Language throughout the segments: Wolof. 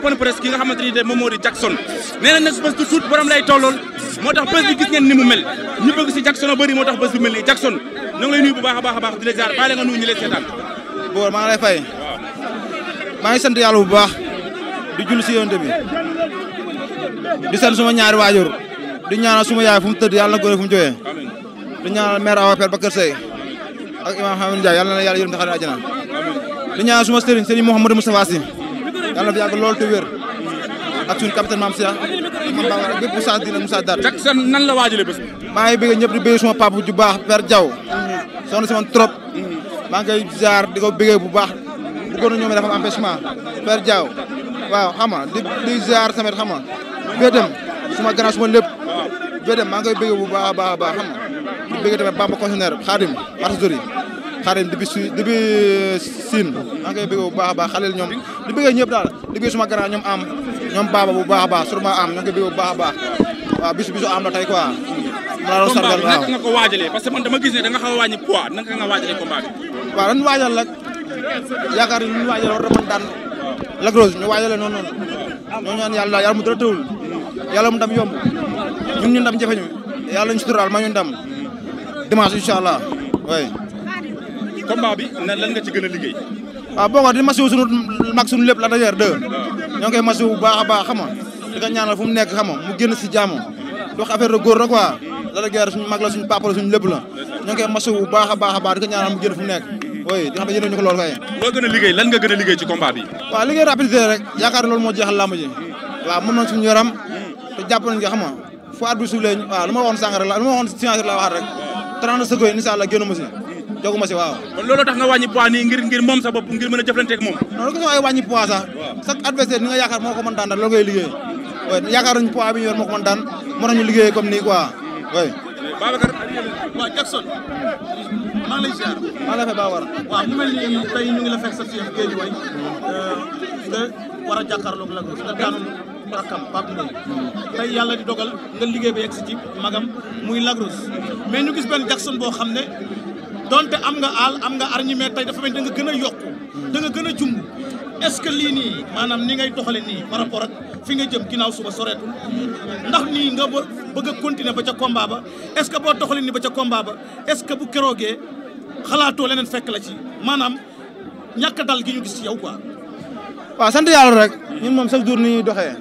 open press ki nga xamante ni moom moo di Jackson nee na nag bés du tuut borom lay tollool moo tax bés bi gis ngeen ni mu mel ñu bëgg si Jackson a bëri moo tax bés bi mel nii Jackson ñoo ngi lay nuyu bu baax a baax di la ziar bàyyi la nga nuyu ñu lay seetaan. Boor maa ngi lay fay maa ngi sant yàlla bu baax di julli si yonent bi di sant suma ñaari waajur di ñaanal suma yaay fu mu tëdd yàlla na góor fu mu jógee di ñaanal maire Awa Père Bakar Seye ak imam Hamid Ndiaye yàlla na yàlla yërëm te xarit àjjana di ñaanal suma sëriñ Mouhamadou Moustapha Sy yàlla na fi yàgg loolu te wér ak suñu capitaine Mame Cheikh man Ba ak bépp Moussa Dina Moussa Dar. Jackson nan la waajalee bés. maa ngi bëgg ñëpp di bëgg suma papa ju baax Père Diaw soxna si man trop maa ngi koy ziar di ko bëggee bu baax bëggoon na ñoom dafa am empêchement Père Diaw waaw xam nga di ziar tamit xam nga Bédem suma grand suma lépp Bédem maa ngi koy bëggee bu baax a baax xam nga di bëggee tamit Bamba concessionnaire Khadim Marseille Khadim depuis Sine maa ngi koy bëggee bu baax a baax xaleel ñoom di bëggee ñëpp daal di bëggee suma grand ñoom Baba bu baax a baax sûrement am ñoo ngi koy bëggee bu baax a baax waaw bisu am la tey quoi. combat bi naka nga ko waajalee parce que man dama gis ne da nga xaw a wàññi poids naka nga waajalee combat bi. waaw dañu waajal rek yaakaar ni ñu waajal war na mën daan Lac Rose ñu waajalee noonu ñoo ñaan yàlla mu dara tëwul yàlla mu ndam yomb ñun ñu ndam jafe ñu yàlla ñu suturaal ma ñu ndam dimanche incha allah oui. combat bi lan nga ci gën a liggéey. waaw boo ko di masiwu suñu mag suñu lépp la dajeer deux ñoo ngi koy masiwu bu baax a baax xam nga di ko ñaanal fu mu nekk xam nga mu génn si jàmm dox affaire de góor la quoi la dajeer suñu mag la suñu papa la suñu lépp la ñoo ngi koy masiwu bu baax a baax di ko ñaanal mu génn fu mu nekk oui di xam ne yéen ñu ko loolu kay. loo gën a liggéey lan nga gën a liggéey ci combat bi. waaw liggéey rapidité rek yaakaar ne loolu moo jeexal làmb ji waaw mën nañ suñu yaram te jàpp nañ nga xam nga fu at bi suuf lee waaw lu ma waxoon sànq rek lu ma waxoon science rek la waxaat rek 30 secondes incha allah génn ma si jogu ma si waaw. kon loolu tax nga wàññi poids nii ngir moom sa bopp ngir mën a jëflanteeg moom. non ko ay wàññi poids sax chaque adversaire ni nga yaakaar moo ko mën daan loolu ngay liggéey oui yaakaar nañu poids bi ñu yor moo ko mën daan moo tax ñu liggéey comme nii quoi oui. Babacar. waaw Jackson maa ngi lay ziar. maa ngi lay fay Babacar. waaw mu mel ni tey ñu ngi la fekk sa fief géej way nga war a jàkkaarloog Lac Rose nga daanoon rakkam Pape Ndoye tey yàlla di dogal nga liggéey ba yegg si ci magam muy Lac Rose mais ñu gis benn Jackson boo xam ne donte am nga aal am nga arñi mais tey dafa mel da nga gën a yokku da nga gën a jumb est-ce que lii nii maanaam ni ngay doxale nii par rapport ak fi nga jëm ginnaaw suba soreetul ndax nii nga bëgg a continuer ba ca combat ba est-ce que boo doxale nii ba ca combat ba est-ce que bu keroogee xalaatoo leneen fekk la ci maanaam ñàkk dal gi ñu gis ci yow quoi. waaw sant yàlla rek ñun moom chaque jour ni ñuy doxee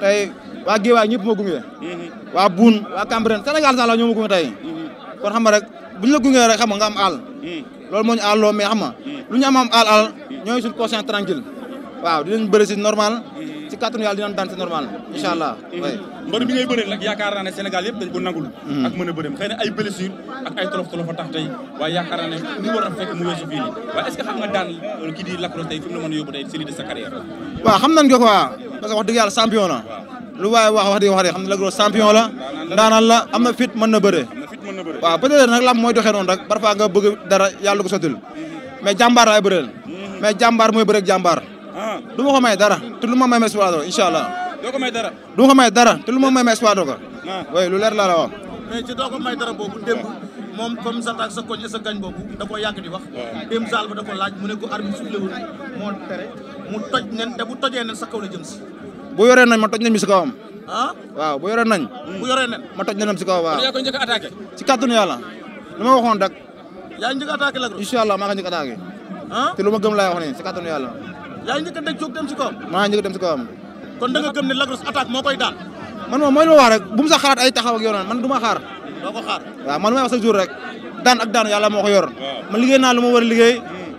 tey waa Guédiawaye ñëpp ma gunge waa Boune waa Cambérène Sénégal sax la ñoo ma gunge tey kon xam nga rek buñ la gungee rek xam nga am àll loolu moo ñu àll loo mais xam nga lu ñu am àll ñooy suñu conscience tranquille waaw dinañ bëri si normal si kàttanu yàlla dinañ daan si normal incha allah. mbër bi ngay bëree nag yaakaar naa ne Sénégal yëpp dañ ko nangul ak mën a bëreem xëy na ay blessure ak ay tolof a tax tey waaye yaakaar naa ne ñu war a fekk mu weesu fii nii waaye est-ce que xam nga daan kii di Lac Rose tey fi mu la mën a yóbbu tey série de sa carrière. waaw xam nañ ko quoi parce que wax dëgg yàlla champion la lu waaye wax dëgg xam ne Lac Rose champion la ndaanaan la am na fit mën na bëre waaw peut-être nag lam mooy doxee noonu rek parfois nga bëgg dara yàlla ko sottil mais jàmbaar laay bëreel mais jàmbaar mooy bëreeg jàmbaar du ma ko may dara te lu ma may ma exploité ko incha allah. doo ko may dara. du ma ko may dara te lu ma may ma exploité ko. oui lu leer laa la wax. mais ci doo ko may dara boobu démb moom comme sa taak sa koñ sa gañ boobu da koo yàgg di wax. démb Zal ba da ko laaj mu ne ko arbitre soufflé wul moo tere mu toj nen te bu tojee nen sa kaw la jëm si. bu yoree nañ ma toj nañ mi si kawam. ah waaw bu yoree nañ. bu yoree nen ma toj nañam si kaw waaw. yaa ko njëkk a attaqué. si kàttanu yàlla lu ma waxoon rek. yaa ngi njëkk a attaqué Lac Rose. incha allah maa ngi njëkk a attaqué. ah te lu ma gëm laay wax nii si kàttanu yàlla. yaa ngi njëkk a dégg jóg dem si kawam. maa ngi njëkk dem si kawam. kon da nga gëm ne Lac Rose attaque moo koy daan. man moom mooy lu ma wax rek bu mu sax xalaat ay taxaw ak yoon man du ma xaar. doo ko xaar waaw man lu may wax chaque jour rek daan ak daan yàlla moo ko yor. man liggéey naa lu ma war a liggéey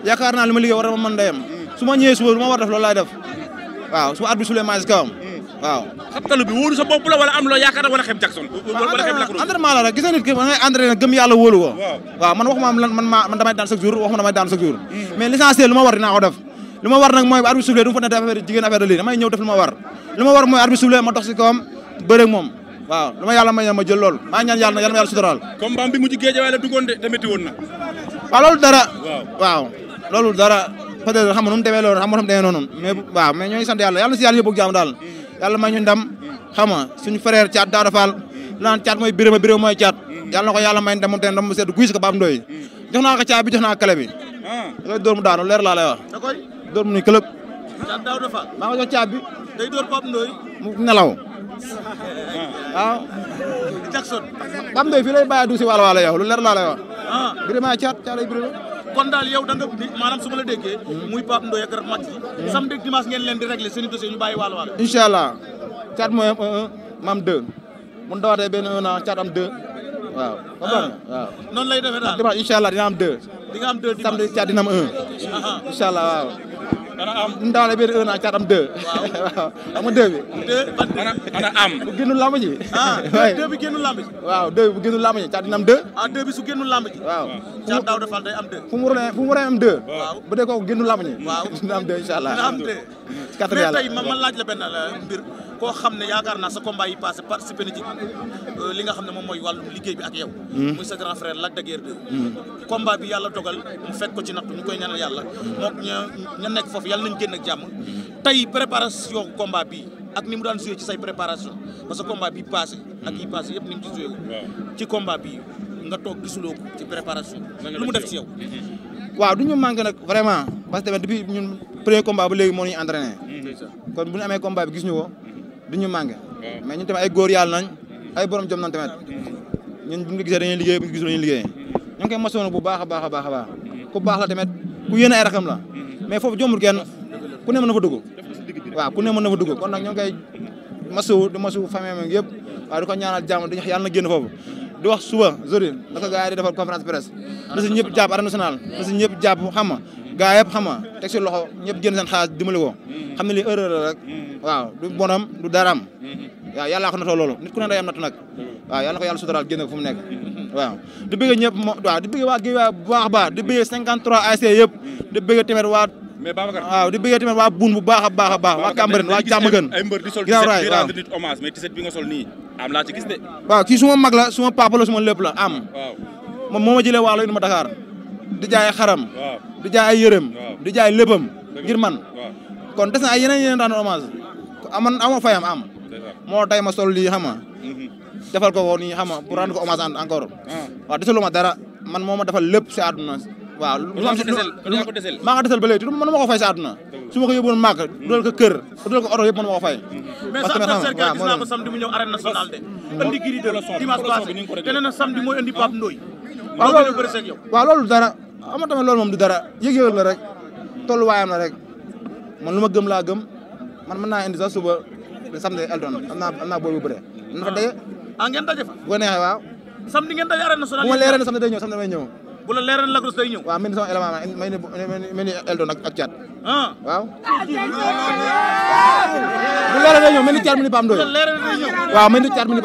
yaakaar naa lu ma liggéey war na ma mën ndeyam su ma ñëwee suba lu ma war def loolu laay def waaw su ma at bi sulee maa si kawam waaw. xabtalu bi wóolu sa bopp la wala am loo yaakaar wala xeeb Jackson. wala xeeb Lac Rose entraînement la rek gis nga nit ki da ngay entraîné gëm yàlla wóolu ko. waaw man waxuma man damay daan chaque jour waxuma damay daan chaque jour. mais l'essentiel lu ma war dinaa ko def lu ma war nag mooy arbitre soufflé du ma fa ne affaire jigéen affaire de lii damay ñëw def lu ma war lu ma war mooy arbitre soufflé ma dox si kawam bëre ak moom waaw lu ma yàlla may ma jël lool maa ñaan yàlla na yàlla suturaal. combat bi mujj Guédiawaye la duggoon de te métti woon na. waaw loolu dara. waaw loolu dara peut-être xam nga nu mu demee loolu xam nga nu mu demee noonu mais waaw mais ñooy sant yàlla yàlla na si yàlla yóbbu ak jàmm daal yàlla may ñu ndam xam nga suñu frère Thiat Daouda Fall naan Thiat mooy Birama Birama mooy Thiat yàlla na ko yàlla may ndam moom te ndam mu sedd guy si ko Pape Ndoye jox naa ko caa bi jox naa ko kale bi da koy dóor mu daanu leer laa lay wax da koy dóor mu ni këlëb Thiat Daouda Fall. maa ngi jox caabi. day door Pape Ndoye. mu nelaw. waaw. Jackson. Pape Ndoye fii lay bàyyi du si wàll wàll yow lu leer laa lay wax. ah Birima Thiat lay Birima. kon daal yow da nga maanaam su ma la déggee. muy Pape Ndoye ak match yi. samedi ak dimanche ngeen leen di régler seen i dossier ñu bàyyi wàll wàll. incha allah Thiat mooy am 1 ma am 2 mu dawaatee benn 1 an Thiat am 2 waaw. waaw noonu lay defee daal dimanche incha allah dina am 2. di nga am 2 dimanche samedi Thiat dina am 1. incha allah waaw. mu dawaatee benn 1 an Thiat am 2. waaw xam nga 2 bi. 2 ana am. bu génnul lamb ji. ah 2 bi génnul lamb ji. waaw 2 bu génnul lamb ji Thiat dina am 2. ah 2 bi su génnul lamb ji. waaw Thiat Daouda Fall day am 2. fu mu waree am 2. waaw bu dee kooku génnul lamb ji. waaw dina am 2 incha allah. dina am 2. kàttan mais yàlla tey ma laaj la benn mbir koo xam ne yaakaar naa sa combat yi passé participé na ci li nga xam ne moom mooy wàllum liggéey bi ak yow. muy sa grand frère Lac de Guiers 2. combat bi yàlla dogal mu fekk ko ci natt ñu koy ñaanal yàlla moom ña nekk foofu yàlla nañ génn ak jàmm tey préparation combat bi ak ni mu daan joué ci say préparation parce que combat bi passé ak yi passé yëpp ni mu ci joué wu. ci combat bi nga toog gisuloo ko ci préparation. lu mu def ci yow. waaw du ñu manqué nag vraiment parce que tamit depuis ñun premier combat ba léegi moo ñuy entraîné. kon bu ñu amee combat bi gis ñu ko du ñu manqué. mais ñun tamit ay góor yàlla nañ ay borom jom nañ tamit ñun bu ñu gisee dañuy liggéey bu ñu gisul dañuy liggéey ñu ngi koy masoon bu baax a baax a baax a baax ku baax la tamit ku yéene ay rakam la mais foofu jombul kenn ku ne mën na fa dugg waaw ku ne mën na fa dugg kon nag ñu ngi koy masu di masu famille am yëpp waaw di ko ñaanal jàmm di yàlla na génn foofu di wax suba jori naka gars yi di defal conférence presse na si ñëpp jàpp arène nationale na si ñëpp jàpp xam nga gars yëpp xam nga teg si loxo ñëpp génn seen xaalis dimbali ko xam ne lii erreur la rek waaw du bonam du daram waaw yàllaa ko natoo loolu nit ku ne day am natt nag waaw yàlla na ko yàlla suturaal génn ko fu mu nekk waaw di bëgg ñëpp waaw di bëgg waa Guèye bu baax a baax di bëgg 53 ASC yëpp di bëgg tamit waa mais Babacar waaw di bëgg tamit waa Boune bu baax a baax a baax waa Cambérène waa Diamaguène ay mbër di sol ginnaaw raay di rendre nit hommage mais tiset bi nga sol nii am laa ci gis de waaw kii suma mag la suma papa la suma lépp la am waaw moom moo ma jëlee waalo indi ma Dakar di jaay xaram waaw di jaay ay yërëm di jaay léppam ngir man waaw kon des na ay yeneen rendre hommage aman amoo fayam am moo tay ma sol lii xam nga defal ko nii xam nga pour rendre ko hommage encore waaw desalu ma dara man moo ma defal lépp si àdduna waaw maa nga desal ba léegi te mën ma ko fay si àdduna su ma ko yóbbuwoon màgg dudal ko kër dudal ko oto yëpp mën ma ko fay mais sa adversaire gis naa ko samedi mu ñëw arène nationale de andi Gris 2 dimanche passé te nee na samedi mooy andi Pape Ndoye waaw loolu bëri seeg yow waaw loolu dara ama tamit loolu moom du dara yëg-yëg la rek tolluwaayam la rek man lu ma gëm laa gëm man mën naa indi sax suba samedi Elton am naa booy bu bëre na fa daje ngeen daje fa bu ko neexee waaw samedi ngeen daje arène nationale bu ma leeree ne samedi day ñëw samedi may ñëw bu la leeree Lac Rose day ñëw waaw mel ni sama élément mel ni Elton ak Thiat waaw bu leeree day ñëw mel ni Thiat mu ni Pape Ndoye leeree day ñëw waaw mel ni Thiat mu ni